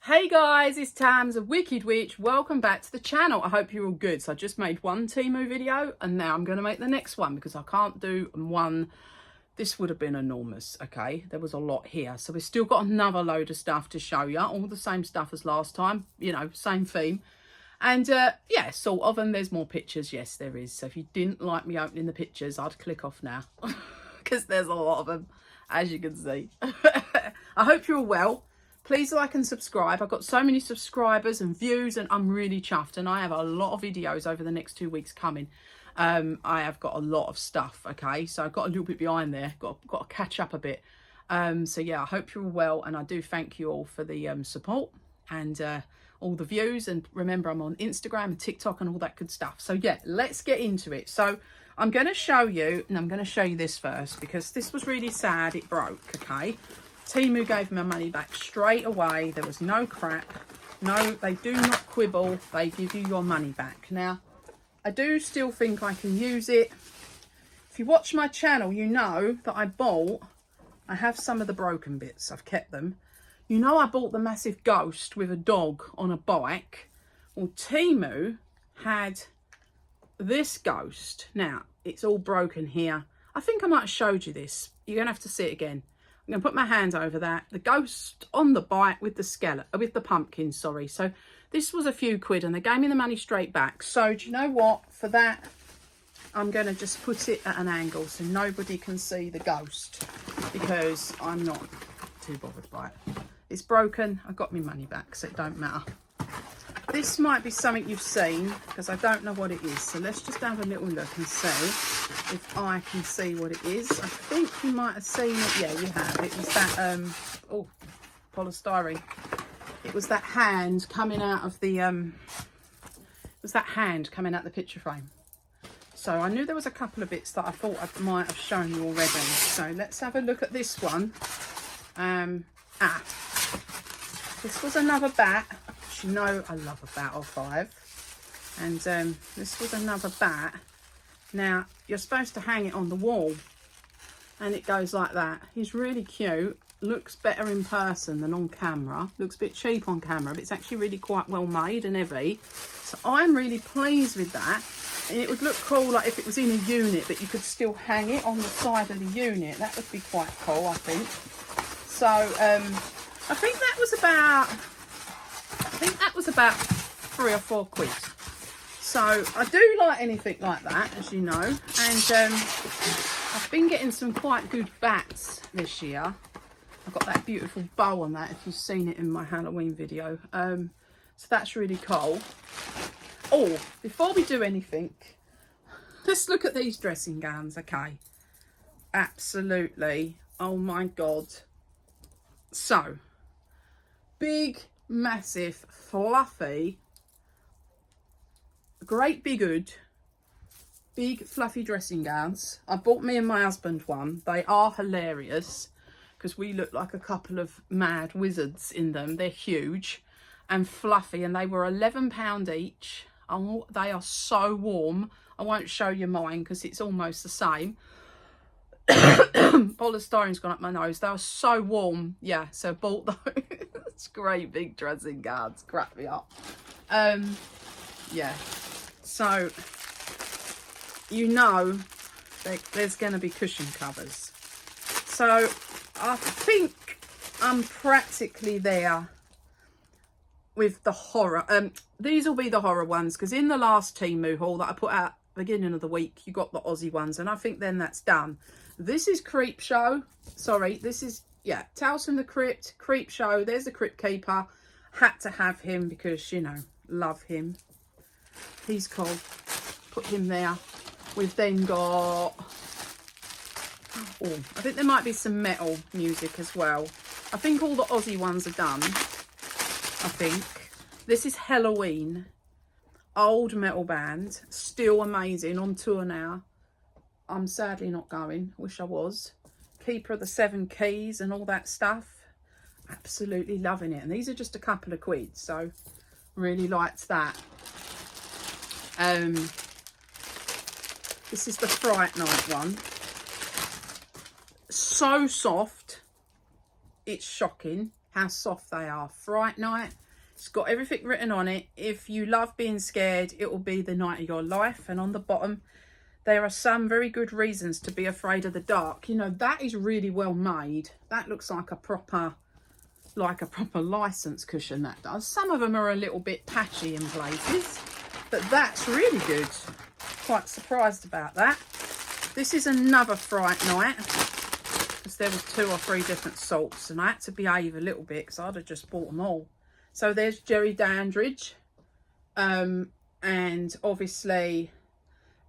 Hey guys, it's Tams of Wicked Witch. Welcome back to the channel. I hope you're all good. So I just made one Temu video and now I'm going to make the next one because I can't do one. This would have been enormous, okay? There was a lot here. So we've still got another load of stuff to show you. All the same stuff as last time, you know, same theme. And yeah, sort of, and there's more pictures. Yes, there is. So if you didn't like me opening the pictures, I'd click off now because there's a lot of them, as you can see. I hope you're all well. Please like and subscribe. I've got so many subscribers and views and I'm really chuffed. And I have a lot of videos over the next 2 weeks coming. I have got a lot of stuff, okay? So I've got a little bit behind there. Got to catch up a bit. So yeah, I hope you're all well. And I do thank you all for the support and all the views. And remember, I'm on Instagram and TikTok and all that good stuff. So yeah, let's get into it. So I'm going to show you, and I'm going to show you this first because this was really sad. It broke, okay? Temu gave me my money back straight away. There was no crap. No, they do not quibble. They give you your money back. Now, I do still think I can use it. If you watch my channel, you know that I have some of the broken bits. I've kept them. You know I bought the massive ghost with a dog on a bike. Well, Temu had this ghost. Now, it's all broken here. I think I might have showed you this. You're going to have to see it again. I'm going to put my hand over that. The ghost on the bike with the skeleton, with the pumpkin, sorry. So this was a few quid and they gave me the money straight back. So do you know what? For that, I'm going to just put it at an angle so nobody can see the ghost because I'm not too bothered by it. It's broken. I got my money back, so it don't matter. This might be something you've seen because I don't know what it is. So let's just have a little look and see if I can see what it is. I think you might have seen it. Yeah, you have. It was that, oh, polystyrene. It was that hand coming out of the, the picture frame. So I knew there was a couple of bits that I thought I might have shown you already. So let's have a look at this one. This was another bat. You know I love a bat or five. And this was another bat. Now, you're supposed to hang it on the wall. And it goes like that. He's really cute. Looks better in person than on camera. Looks a bit cheap on camera, but it's actually really quite well made and heavy. So I'm really pleased with that. And it would look cool like if it was in a unit, but you could still hang it on the side of the unit. That would be quite cool, I think. So, I think that was about 3 or 4 quid. So I do like anything like that, as you know, and I've been getting some quite good bats this year. I've got that beautiful bow on that, if you've seen it in my Halloween video. So that's really cool. Oh, before we do anything, let's look at these dressing gowns, okay? Absolutely, oh my God. So, big, massive, fluffy, great big hood, big fluffy dressing gowns. I bought me and my husband one. They are hilarious because we look like a couple of mad wizards in them. They're huge and fluffy and they were £11 each. Oh, they are so warm. I won't show you mine because it's almost the same. Polystyrene's gone up my nose. They were so warm. Yeah, so I bought those. It's great big dressing gowns. Crack me up. Yeah. So, you know, there's going to be cushion covers. So, I think I'm practically there with the horror. These will be the horror ones because in the last Temu haul that I put out beginning of the week, you got the Aussie ones, and I think then that's done. This is Creep Show. Sorry, this is, yeah, Tales from the Crypt, Creep Show. There's the Crypt Keeper. Had to have him because, you know, love him. He's cool. Put him there. We've then got, oh, I think there might be some metal music as well. I think all the Aussie ones are done. I think. This is Halloween. Old metal band. Still amazing. On tour now. I'm sadly not going. Wish I was. Keeper of the 7 Keys and all that stuff. Absolutely loving it. And these are just a couple of quid. So really liked that. This is the Fright Night one. So soft. It's shocking. how soft they are. Fright Night. It's got everything written on it. If you love being scared, it will be the night of your life. And on the bottom, there are some very good reasons to be afraid of the dark. You know, that is really well made. That looks like a proper license cushion, that does. Some of them are a little bit patchy in places, but that's really good. Quite surprised about that. This is another Fright Night, because there was 2 or 3 different salts, and I had to behave a little bit because I'd have just bought them all. So there's Jerry Dandridge, and obviously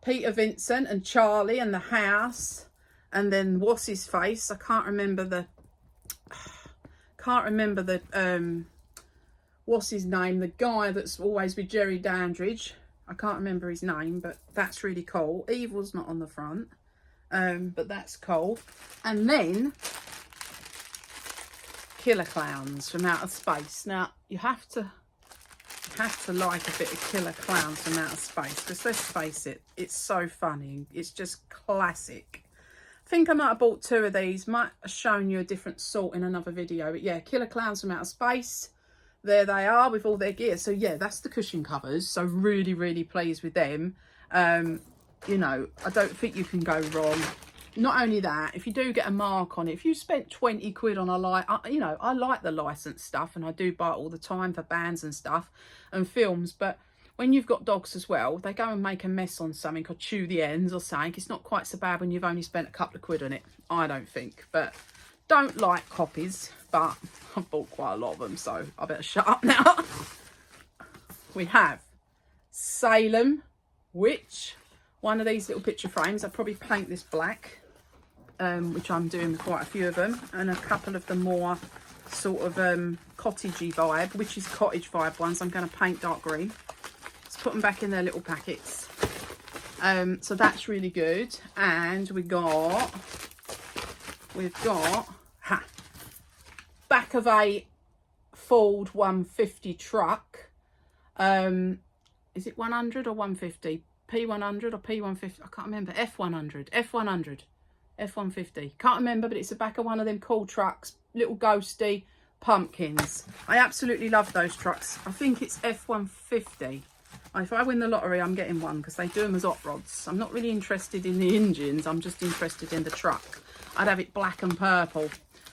Peter Vincent and Charlie and the house, and then what's his face? I can't remember the what's his name? The guy that's always with Jerry Dandridge. I can't remember his name, but that's really cool. Evil's not on the front, but that's cool. And then Killer Clowns from Outer Space. Now you have to like a bit of Killer Clowns from Outer Space, because let's face it, it's so funny. It's just classic. I think I might have bought 2 of these. Might have shown you a different sort in another video, but yeah, Killer Clowns from Outer Space. There they are with all their gear. So yeah, that's the cushion covers. So really pleased with them. You know, I don't think you can go wrong. Not only that, if you do get a mark on it, if you spent 20 quid on you know, I like the licensed stuff, and I do buy it all the time for bands and stuff and films, but when you've got dogs as well, they go and make a mess on something or chew the ends or something. It's not quite so bad when you've only spent a couple of quid on it, I don't think. But don't like copies, but I've bought quite a lot of them, so I better shut up now. We have Salem Witch, one of these little picture frames. I'll probably paint this black, which I'm doing with quite a few of them, and a couple of the more sort of cottagey vibe, which is cottage vibe ones, I'm going to paint dark green. Let's put them back in their little packets. So that's really good. And we've got back of a Ford 150 truck. Is it 100 or 150? P100 or P150? I can't remember. F100, F150. Can't remember, but it's the back of one of them cool trucks. Little ghosty pumpkins. I absolutely love those trucks. I think it's F150. If I win the lottery, I'm getting one, because they do them as hot rods. I'm not really interested in the engines. I'm just interested in the truck. I'd have it black and purple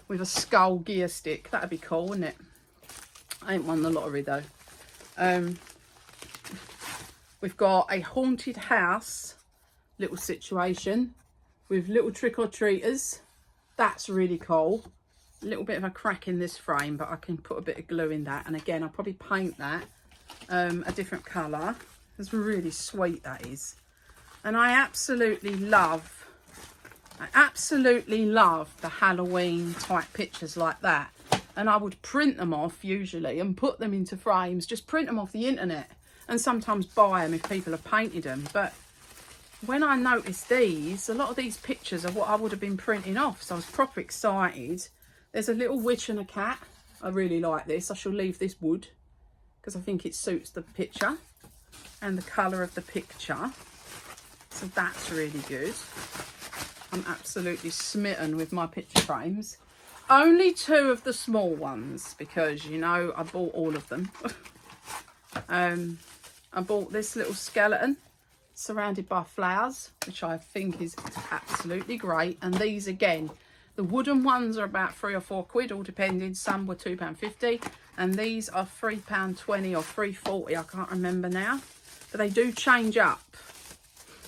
with a skull gear stick. That'd be cool, wouldn't it? I ain't won the lottery though. We've got a haunted house little situation with little trick-or-treaters. That's really cool. A little bit of a crack in this frame, but I can put a bit of glue in that. And again, I'll probably paint that a different colour. It's really sweet, that is. And I absolutely love the Halloween type pictures like that. And I would print them off usually and put them into frames, just print them off the internet, and sometimes buy them if people have painted them. But when I noticed these, a lot of these pictures are what I would have been printing off, so I was proper excited. There's a little witch and a cat. I really like this. I shall leave this wood because I think it suits the picture and the colour of the picture. So that's really good. I'm absolutely smitten with my picture frames. Only 2 of the small ones, because, you know, I bought all of them. I bought this little skeleton surrounded by flowers, which I think is absolutely great. And these, again, the wooden ones are about 3 or 4 quid, all depending. Some were £2.50, and these are £3.20 or £3.40. I can't remember now, but they do change up.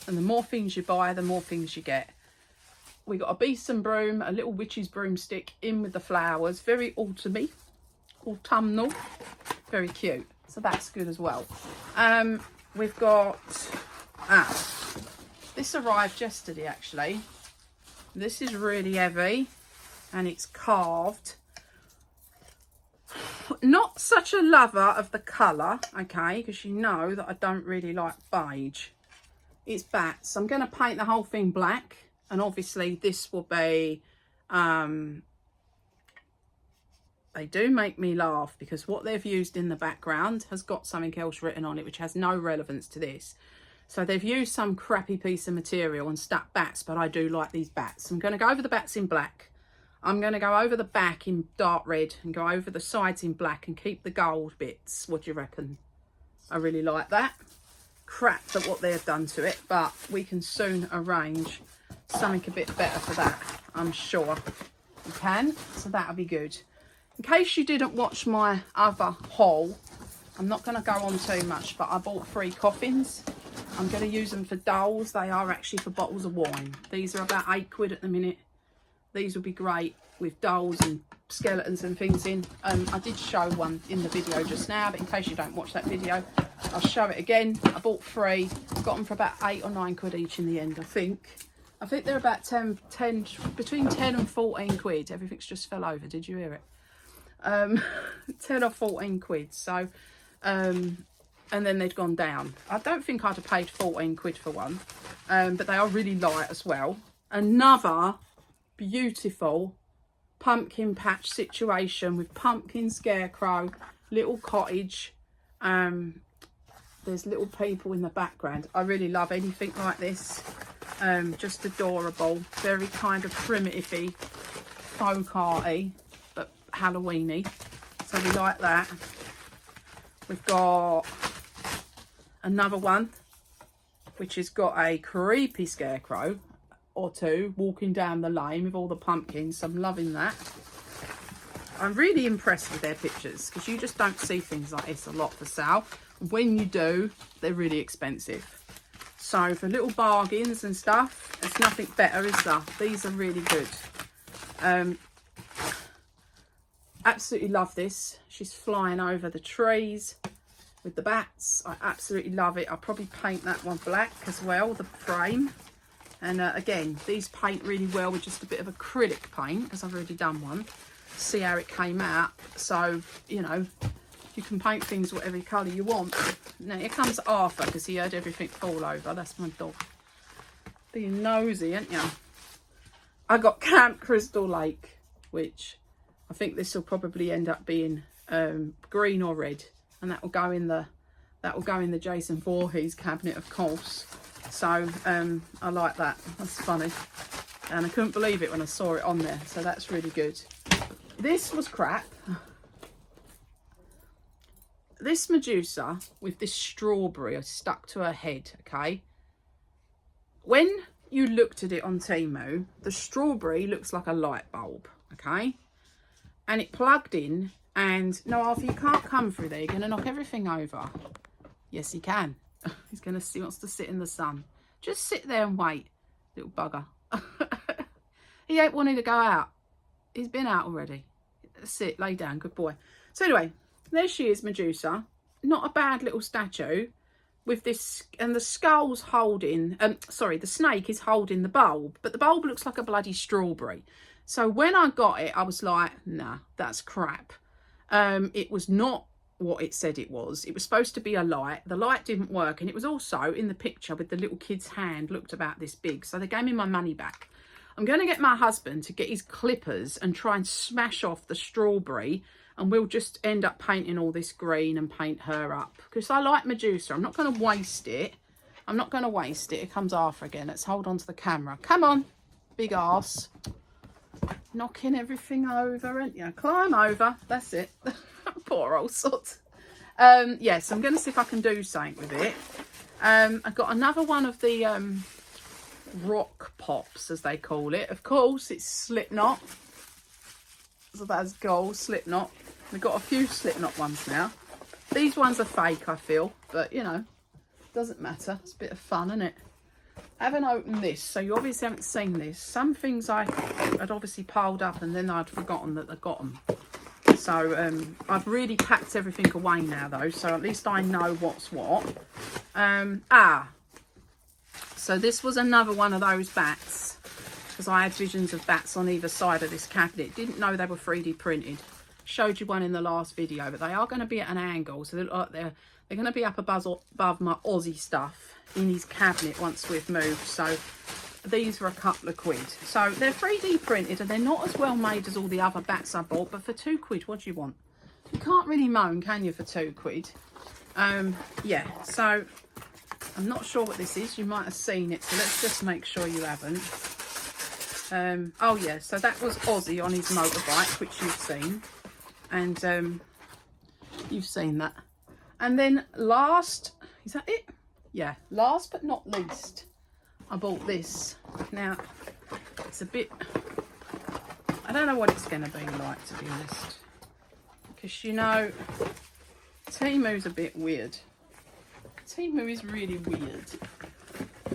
And the more things you buy, the more things you get. We got a beast and broom, a little witch's broomstick in with the flowers, very autumny, autumnal, very cute. So that's good as well. We've got this arrived yesterday actually. This is really heavy and it's carved. Not such a lover of the colour, okay, because you know that I don't really like beige. It's bats. I'm going to paint the whole thing black, and obviously this will be they do make me laugh, because what they've used in the background has got something else written on it which has no relevance to this. So they've used some crappy piece of material and stuck bats, but I do like these bats. I'm going to go over the bats in black. I'm going to go over the back in dark red and go over the sides in black and keep the gold bits. What do you reckon? I really like that. Crap at what they've done to it, but we can soon arrange something a bit better for that, I'm sure we can. So that'll be good. In case you didn't watch my other haul, I'm not going to go on too much, but I bought 3 coffins. I'm going to use them for dolls. They are actually for bottles of wine. These are about £8 at the minute. These would be great with dolls and skeletons and things in. I did show one in the video just now, but in case you don't watch that video, I'll show it again. I bought 3, got them for about £8 or £9 each in the end, I think. I think they're about between 10 and 14 quid. Everything's just fell over, did you hear it? 10 or 14 quid. So, and then they'd gone down. I don't think I'd have paid 14 quid for one, but they are really light as well. Another beautiful pumpkin patch situation with pumpkin scarecrow, little cottage. There's little people in the background. I really love anything like this. Just adorable, very kind of primitive-y, folk arty, but Halloweeny. So we like that. We've got another one which has got a creepy scarecrow or 2 walking down the lane with all the pumpkins. I'm loving that. I'm really impressed with their pictures because you just don't see things like this a lot for sale. When you do, they're really expensive. So for little bargains and stuff, there's nothing better, is there? These are really good. Absolutely love this. She's flying over the trees with the bats. I absolutely love it. I'll probably paint that one black as well, the frame. And again, these paint really well with just a bit of acrylic paint, because I've already done one. See how it came out. So, you know, you can paint things whatever colour you want. Now, here comes Arthur, because he heard everything fall over. That's my dog. Being nosy, ain't you? I got Camp Crystal Lake, which I think this will probably end up being green or red. And that will go in the Jason Voorhees cabinet, of course. So I like that. That's funny. And I couldn't believe it when I saw it on there. So that's really good. This was crap. This Medusa with this strawberry stuck to her head, okay? When you looked at it on Temu, the strawberry looks like a light bulb, okay? And it plugged in, and no, Arthur, you can't come through there. You're going to knock everything over. Yes, he can. He wants to sit in the sun. Just sit there and wait, little bugger. He ain't wanting to go out. He's been out already. Sit, lay down, good boy. So anyway, there she is, Medusa. Not a bad little statue with this, and the skull's holding, sorry, the snake is holding the bulb, but the bulb looks like a bloody strawberry. So when I got it, I was like, nah, that's crap. It was not what it said it was. It was supposed to be a light. The light didn't work, and it was also in the picture with the little kid's hand looked about this big. So they gave me my money back. I'm going to get my husband to get his clippers and try and smash off the strawberry, and we'll just end up painting all this green and paint her up, because I like Medusa. I'm not going to waste it. I'm not going to waste it. Here comes Arthur again. Let's hold on to the camera. Come on, big arse. Knocking everything over, ain't you? Climb over. That's it. Poor old sod. Yes, I'm going to see if I can do something with it. I've got another one of the rock pops, as they call it. Of course, it's Slipknot. So that's gold, Slipknot. We've got a few Slipknot ones now. These ones are fake, I feel. But, you know, doesn't matter. It's a bit of fun, isn't it? I haven't opened this, so you obviously haven't seen this. Some things I had obviously piled up, and then I'd forgotten that I got them. So I've really packed everything away now, though, so at least I know what's what. So this was another one of those bats, because I had visions of bats on either side of this cabinet. Didn't know they were 3D printed. Showed you one in the last video, but they are going to be at an angle, so they look like they're going to be up above my Aussie stuff in his cabinet once we've moved. So these were a couple of quid. So they're 3D printed, and they're not as well made as all the other bats I bought, but for 2 quid, what do you want? You can't really moan, can you, for 2 quid? Yeah, so I'm not sure what this is. You might have seen it, so let's just make sure you haven't. Oh yeah, so that was Aussie on his motorbike, which you've seen, and you've seen that. And then last, is that it? Yeah, last but not least, I bought this. Now it's a bit, I don't know what it's going to be like, to be honest, because you know Temu's a bit weird. Temu is really weird.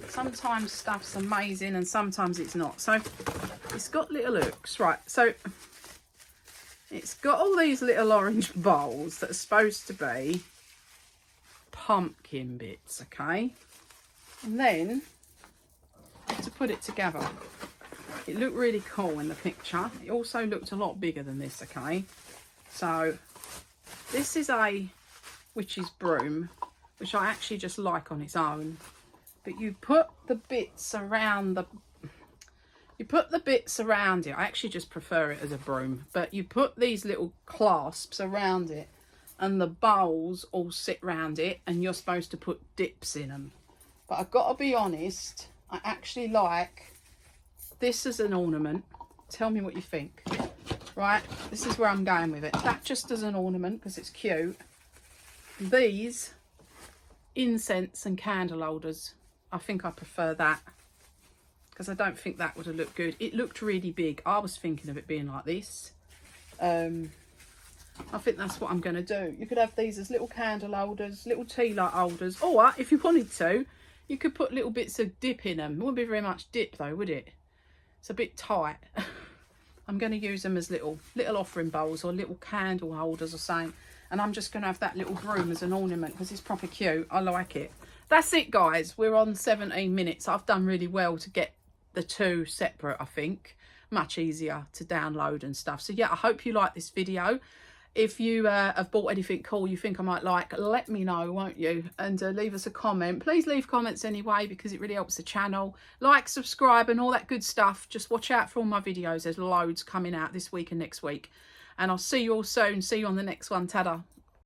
Sometimes stuff's amazing and sometimes it's not. So it's got little hooks, right? So it's got all these little orange bowls that are supposed to be pumpkin bits, okay? And then to put it together, it looked really cool in the picture. It also looked a lot bigger than this, okay? So this is a witch's broom, which I actually just like on its own. But you put the bits around the, I actually just prefer it as a broom, but you put these little clasps around it and the bowls all sit around it, and you're supposed to put dips in them. But I've got to be honest, I actually like this as an ornament. Tell me what you think. Right, this is where I'm going with it. That just as an ornament because it's cute. These incense and candle holders, I think I prefer that because I don't think that would have looked good. It looked really big. I was thinking of it being like this. I think that's what I'm going to do. You could have these as little candle holders, little tea light holders, or if you wanted to, you could put little bits of dip in them. It wouldn't be very much dip though, would it? It's a bit tight. I'm going to use them as little offering bowls or little candle holders or something. And I'm just going to have that little broom as an ornament because it's proper cute. I like it. That's it, guys. We're on 17 minutes. I've done really well to get the two separate, I think. Much easier to download and stuff. So yeah, I hope you like this video. If you have bought anything cool you think I might like, let me know, won't you? And leave us a comment. Please leave comments anyway because it really helps the channel. Like, subscribe and all that good stuff. Just watch out for all my videos. There's loads coming out this week and next week. And I'll see you all soon. See you on the next one. Ta-da.